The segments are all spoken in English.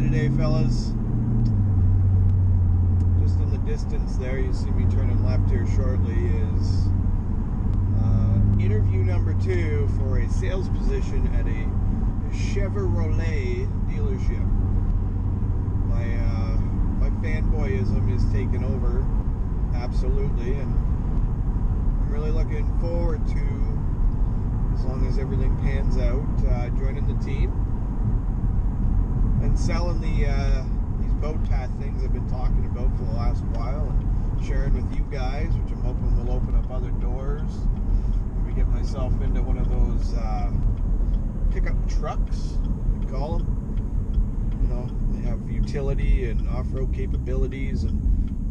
today, fellas. Just in the distance there, you see me turning left here shortly, is interview number 2 for a sales position at a Chevrolet dealership. My fanboyism is taken over, absolutely, and I'm really looking forward to, as long as everything pans out, joining the team and selling these boat path things I've been talking about for the last while and sharing with you guys, which I'm hoping will open up other doors. Maybe get myself into one of those pickup trucks, we call them. You know, they have utility and off-road capabilities and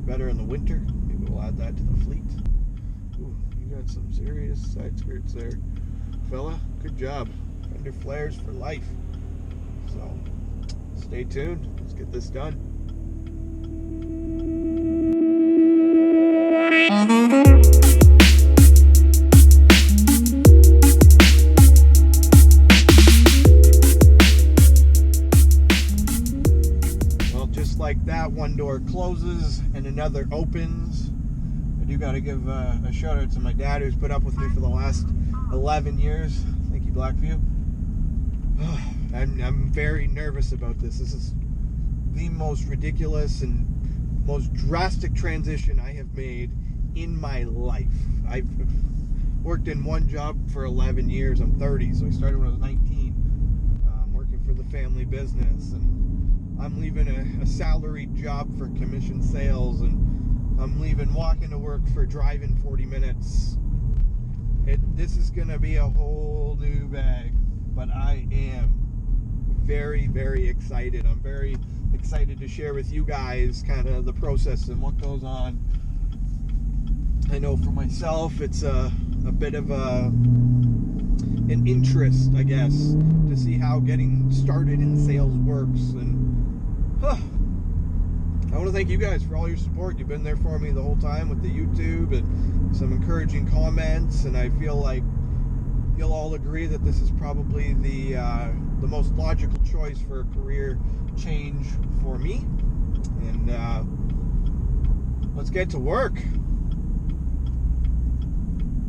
better in the winter. Maybe we'll add that to the fleet. Ooh, you got some serious side skirts there, fella. Good job. Fender flares for life. So, stay tuned. Let's get this done. Well, just like that, one door closes and another opens. I do got to give a shout out to my dad, who's put up with me for the last 11 years. Thank you, Blackview. I'm very nervous about this. This is the most ridiculous and most drastic transition I have made in my life. I've worked in one job for 11 years. I'm 30, so I started when I was 19, working for the family business, and I'm leaving a salaried job for commission sales, and I'm leaving walking to work for driving 40 minutes. This is going to be a whole new bag, but I am very, very excited. I'm very excited to share with you guys kind of the process and what goes on. I know for myself, it's a bit of an interest, I guess, to see how getting started in sales works. And I want to thank you guys for all your support. You've been there for me the whole time with the YouTube and some encouraging comments, and I feel like you'll all agree that this is probably the most logical choice for a career change for me. And let's get to work.